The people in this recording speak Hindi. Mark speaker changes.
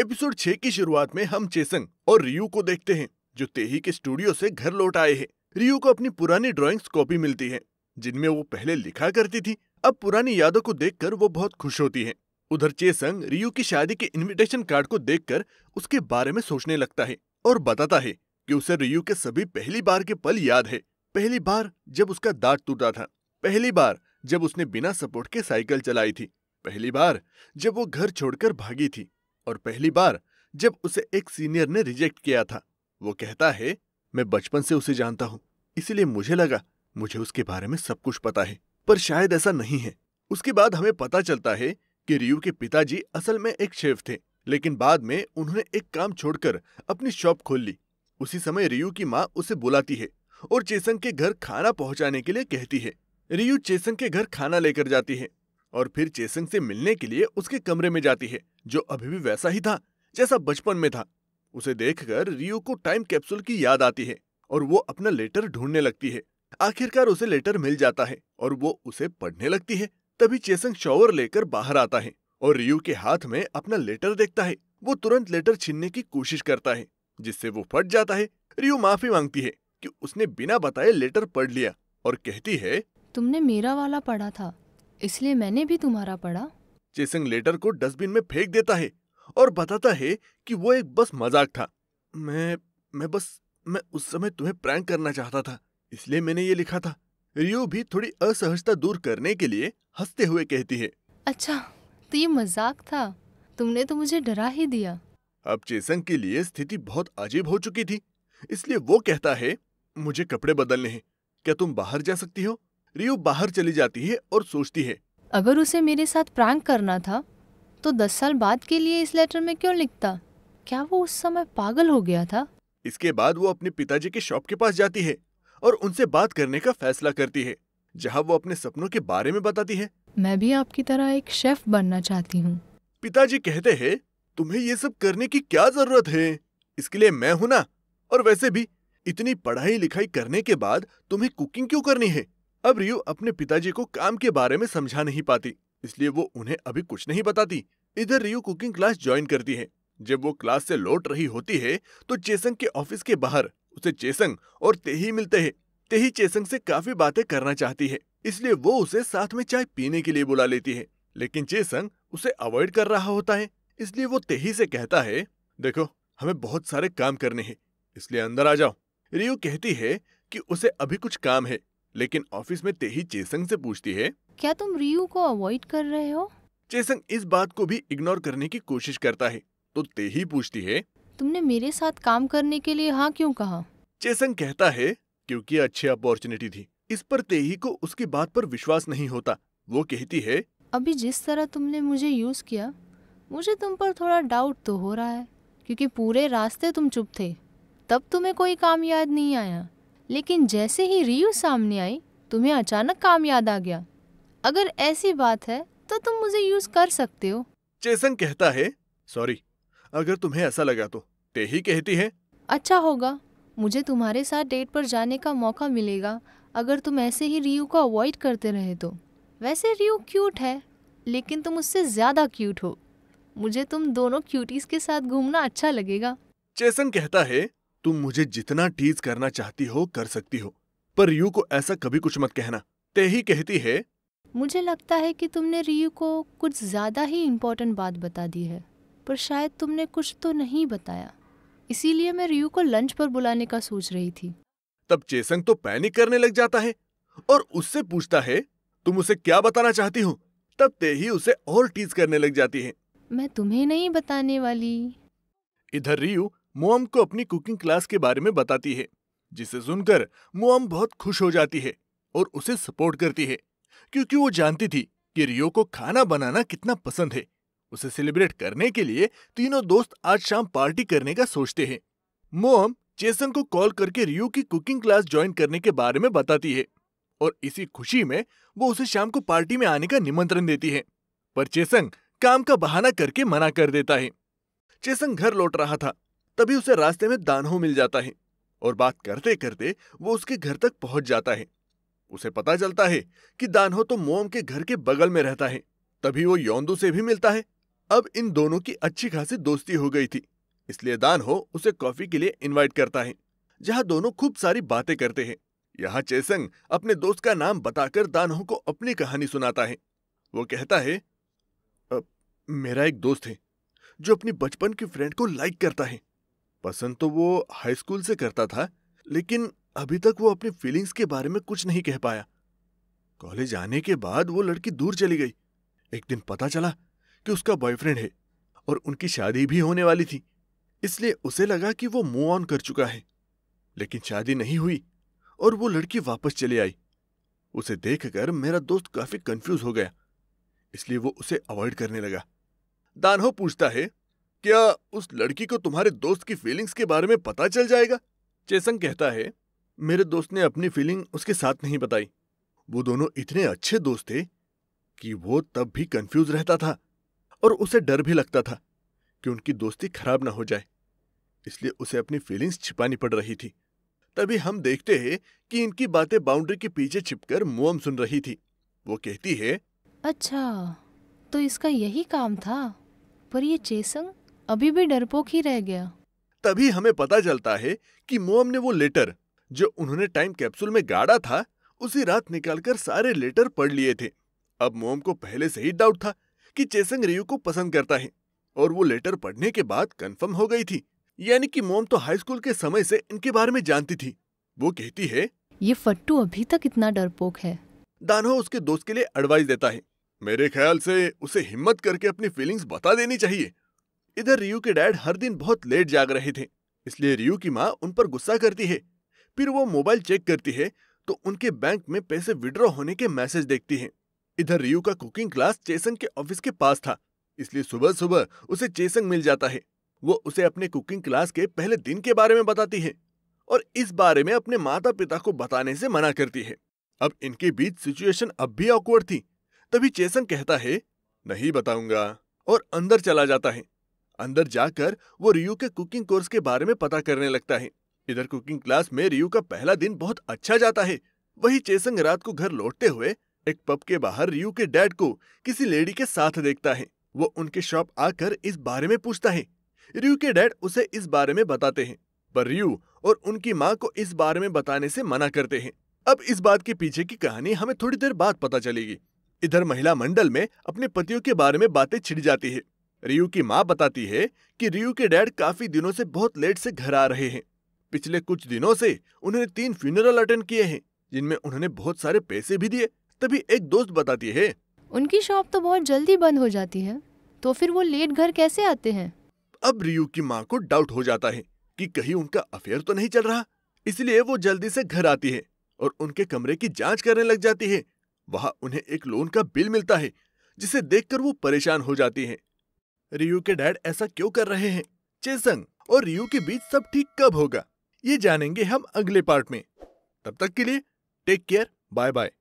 Speaker 1: एपिसोड 6 की शुरुआत में हम चेसंग और रियू को देखते हैं जो तेही के स्टूडियो से घर लौट आए हैं। रियू को अपनी पुरानी ड्राइंग्स कॉपी मिलती है जिनमें वो पहले लिखा करती थी। अब पुरानी यादों को देखकर वो बहुत खुश होती है। उधर चेसंग रियू की शादी के इनविटेशन कार्ड को देखकर उसके बारे में सोचने लगता है और बताता है कि उसे रियू के सभी पहली बार के पल याद है। पहली बार जब उसका दांत टूटा था, पहली बार जब उसने बिना सपोर्ट के साइकिल चलाई थी, पहली बार जब वो घर छोड़कर भागी थी और पहली बार जब उसे एक सीनियर ने रिजेक्ट किया था। वो कहता है, मैं बचपन से उसे जानता हूँ, इसीलिए मुझे लगा मुझे उसके बारे में सब कुछ पता है, पर शायद ऐसा नहीं है। उसके बाद हमें पता चलता है कि रियू के पिताजी असल में एक शेफ थे, लेकिन बाद में उन्होंने एक काम छोड़कर अपनी शॉप खोल ली। उसी समय रियू की माँ उसे बुलाती है और चेसंग के घर खाना पहुंचाने के लिए कहती है। रियू चेसंग के घर खाना लेकर जाती है और फिर चेसंग से मिलने के लिए उसके कमरे में जाती है जो अभी भी वैसा ही था जैसा बचपन में था। उसे देखकर रियू को टाइम कैप्सूल की याद आती है और वो अपना लेटर ढूंढने लगती है। आखिरकार उसे लेटर मिल जाता है और वो उसे पढ़ने लगती है। तभी चेसंग शॉवर लेकर बाहर आता है और रियू के हाथ में अपना लेटर देखता है। वो तुरंत लेटर छीनने की कोशिश करता है जिससे वो फट जाता है। रियू माफी मांगती है कि उसने बिना बताए लेटर पढ़ लिया और कहती है,
Speaker 2: तुमने मेरा वाला पढ़ा था, इसलिए मैंने भी तुम्हारा पढ़ा।
Speaker 1: चेसंग लेटर को डस्टबिन में फेंक देता है और बताता है कि वो एक बस मजाक था। मैं उस समय तुम्हें प्रैंक करना चाहता था, इसलिए मैंने ये लिखा था। रियू भी थोड़ी असहजता दूर करने के लिए हंसते हुए कहती है,
Speaker 2: अच्छा, तो ये मजाक था, तुमने तो मुझे डरा ही दिया।
Speaker 1: अब चेसंग के लिए स्थिति बहुत अजीब हो चुकी थी, इसलिए वो कहता है, मुझे कपड़े बदलने हैं, क्या तुम बाहर जा सकती हो? रियू बाहर चली जाती है और सोचती है,
Speaker 2: अगर उसे मेरे साथ प्रैंक करना था तो 10 साल बाद के लिए इस लेटर में क्यों लिखता? क्या वो उस समय पागल हो गया था?
Speaker 1: इसके बाद वो अपने पिताजी के शॉप के पास जाती है और उनसे बात करने का फैसला करती है, जहां वो अपने सपनों के बारे में बताती है।
Speaker 2: मैं भी आपकी तरह एक शेफ बनना चाहती हूँ।
Speaker 1: पिताजी कहते हैं, तुम्हें ये सब करने की क्या जरूरत है? इसके लिए मैं हूं ना। और वैसे भी इतनी पढ़ाई लिखाई करने के बाद तुम्हें कुकिंग क्यों करनी है? अब रियू अपने पिताजी को काम के बारे में समझा नहीं पाती, इसलिए वो उन्हें अभी कुछ नहीं बताती। इधर रियू कुकिंग क्लास ज्वाइन करती है। जब वो क्लास से लौट रही होती है तो चेसंग के ऑफिस के बाहर उसे चेसंग और तेही मिलते हैं। तेही चेसंग से काफी बातें करना चाहती है, इसलिए वो उसे साथ में चाय पीने के लिए बुला लेती है, लेकिन चेसंग उसे अवॉइड कर रहा होता है। इसलिए वो तेही से कहता है, देखो हमें बहुत सारे काम करने हैं, इसलिए अंदर आ जाओ। रियू कहती है कि उसे अभी कुछ काम है, लेकिन ऑफिस में तेही चेसंग से पूछती है,
Speaker 2: क्या तुम रियू को अवॉइड कर रहे हो?
Speaker 1: चेसंग इस बात को भी इग्नोर करने की कोशिश करता है तो तेही पूछती है,
Speaker 2: तुमने मेरे साथ काम करने के लिए हाँ क्यों कहा?
Speaker 1: चेसंग कहता है, क्योंकि अच्छी अपॉर्चुनिटी थी। इस पर तेही को उसकी बात पर विश्वास नहीं होता। वो कहती है,
Speaker 2: अभी जिस तरह तुमने मुझे यूज किया, मुझे तुम पर थोड़ा डाउट तो हो रहा है, क्योंकि पूरे रास्ते तुम चुप थे, तब तुम्हें कोई काम याद नहीं आया, लेकिन जैसे ही रियू सामने आई तुम्हें अचानक काम याद आ गया। अगर ऐसी बात है तो तुम मुझे यूज कर सकते हो।
Speaker 1: चेसंग कहता है, सॉरी, अगर तुम्हें ऐसा लगा तो। तेही कहती है,
Speaker 2: अच्छा होगा, मुझे तुम्हारे साथ डेट पर जाने का मौका मिलेगा अगर तुम ऐसे ही रियू को अवॉइड करते रहे तो। वैसे रियू क्यूट है, लेकिन तुम उससे ज्यादा क्यूट हो। मुझे तुम दोनों क्यूटीज के साथ घूमना अच्छा लगेगा।
Speaker 1: चेसंग कहता है, तुम मुझे जितना टीज करना चाहती हो कर सकती हो, पर रियू को ऐसा कभी कुछ मत कहना। तेही कहती है,
Speaker 2: मुझे लगता है कि तुमने रियू को कुछ ज्यादा ही इम्पोर्टेंट बात बता दी है, पर शायद तुमने कुछ तो नहीं बताया, इसीलिए मैं रियू को लंच पर बुलाने का सोच रही थी।
Speaker 1: तब चेसंग तो पैनिक करने लग जाता है और उससे पूछता है, तुम उसे क्या बताना चाहती हो? तब तेही उसे और टीज करने लग जाती है,
Speaker 2: मैं तुम्हें नहीं बताने वाली।
Speaker 1: इधर रियू मोम को अपनी कुकिंग क्लास के बारे में बताती है, जिसे सुनकर मोम बहुत खुश हो जाती है और उसे सपोर्ट करती है, क्योंकि वो जानती थी कि रियो को खाना बनाना कितना पसंद है। उसे सेलिब्रेट करने के लिए तीनों दोस्त आज शाम पार्टी करने का सोचते हैं। मोम चेसंग को कॉल करके रियो की कुकिंग क्लास ज्वाइन करने के बारे में बताती है और इसी खुशी में वो उसे शाम को पार्टी में आने का निमंत्रण देती है, पर चेसंग काम का बहाना करके मना कर देता है। चेसंग घर लौट रहा था, तभी उसे रास्ते में दानहो मिल जाता है और बात करते करते वो उसके घर तक पहुंच जाता है। उसे पता चलता है कि दानहो तो मोम के घर के बगल में रहता है। तभी वो योंदू से भी मिलता है अब इन दोनों की अच्छी खासी दोस्ती हो गई थी, इसलिए दानहो उसे कॉफी के लिए इनवाइट करता है, जहां दोनों खूब सारी बातें करते हैं। यहाँ चेसंग अपने दोस्त का नाम बताकर दानहो को अपनी कहानी सुनाता है। वो कहता है, "अ, मेरा एक दोस्त है जो अपनी बचपन की फ्रेंड को लाइक करता है। पसंद तो वो हाई स्कूल से करता था, लेकिन अभी तक वो अपनी फीलिंग्स के बारे में कुछ नहीं कह पाया। कॉलेज आने के बाद वो लड़की दूर चली गई। एक दिन पता चला कि उसका बॉयफ्रेंड है और उनकी शादी भी होने वाली थी, इसलिए उसे लगा कि वो मूव ऑन कर चुका है। लेकिन शादी नहीं हुई और वो लड़की वापस चली आई। उसे देखकर मेरा दोस्त काफी कंफ्यूज हो गया, इसलिए वो उसे अवॉइड करने लगा। दानहो पूछता है, क्या उस लड़की को तुम्हारे दोस्त की फीलिंग्स के बारे में पता चल जाएगा? चेसंग कहता है, मेरे दोस्त ने अपनी फीलिंग उसके साथ नहीं बताई। वो दोनों इतने अच्छे दोस्त थे कि वो तब भी कंफ्यूज रहता था और उसे डर भी लगता था कि उनकी दोस्ती खराब ना हो जाए, इसलिए उसे अपनी फीलिंग्स छिपानी पड़ रही थी। तभी हम देखते हैं कि इनकी बातें बाउंड्री के पीछे छिपकर मोम सुन रही थी। वो कहती है,
Speaker 2: अच्छा, तो इसका यही काम था। पर ये चेसंग अभी भी डरपोक ही रह गया।
Speaker 1: तभी हमें पता चलता है कि मोम ने वो लेटर जो उन्होंने टाइम कैप्सूल में गाड़ा था, उसी रात निकालकर सारे लेटर पढ़ लिए थे। अब मोम को पहले से ही डाउट था कि चेसंग रियू को पसंद करता है, और वो लेटर पढ़ने के बाद कंफर्म हो गई थी। यानी कि मोम तो हाई स्कूल के समय से इनके बारे में जानती थी। वो कहती है,
Speaker 2: ये फट्टू अभी तक इतना डरपोक है।
Speaker 1: दानहो उसके दोस्त के लिए एडवाइस देता है, मेरे ख्याल से उसे हिम्मत करके अपनी फीलिंग्स बता देनी चाहिए। इधर रियू के डैड हर दिन बहुत लेट जाग रहे थे, इसलिए रियू की माँ उन पर गुस्सा करती है। फिर वो मोबाइल चेक करती है तो उनके बैंक में पैसे विड्रॉ होने के मैसेज देखती है। इधर रियू का कुकिंग क्लास चेसंग के ऑफिस के पास था, इसलिए सुबह सुबह उसे चेसंग मिल जाता है। वो उसे अपने कुकिंग क्लास के पहले दिन के बारे में बताती है और इस बारे में अपने माता पिता को बताने से मना करती है। अब इनके बीच सिचुएशन अब भी ऑकवर्ड थी। तभी चेसंग कहता है, नहीं बताऊंगा, और अंदर चला जाता है। अंदर जाकर वो रियू के कुकिंग कोर्स के बारे में पता करने लगता है। इधर कुकिंग क्लास में रियू का पहला दिन बहुत अच्छा जाता है। वही चेसंग रात को घर लौटते हुए एक पब के बाहर रियू के डैड को किसी लेडी के साथ देखता है। वो उनके शॉप आकर इस बारे में पूछता है। रियू के डैड उसे इस बारे में बताते हैं, पर रियू और उनकी माँ को इस बारे में बताने से मना करते हैं। अब इस बात के पीछे की कहानी हमें थोड़ी देर बाद पता चलेगी। इधर महिला मंडल में अपने पतियों के बारे में बातें छिड़ जाती है। रियू की माँ बताती है कि रियू के डैड काफी दिनों से बहुत लेट से घर आ रहे हैं। पिछले कुछ दिनों से उन्होंने 3 फ्यूनरल अटेंड किए हैं, जिनमें उन्होंने बहुत सारे पैसे भी दिए। तभी एक दोस्त बताती है,
Speaker 2: उनकी शॉप तो बहुत जल्दी बंद हो जाती है, तो फिर वो लेट घर कैसे आते हैं?
Speaker 1: अब रियू की माँ को डाउट हो जाता है कि कहीं उनका अफेयर तो नहीं चल रहा, इसलिए वो जल्दी से घर आती है और उनके कमरे की जांच करने लग जाती है। वहां उन्हें एक लोन का बिल मिलता है, जिसे देखकर वो परेशान हो जाती हैं। रियू के डैड ऐसा क्यों कर रहे हैं? चेसंग और रियू के बीच सब ठीक कब होगा, ये जानेंगे हम अगले पार्ट में। तब तक के लिए टेक केयर, बाय बाय।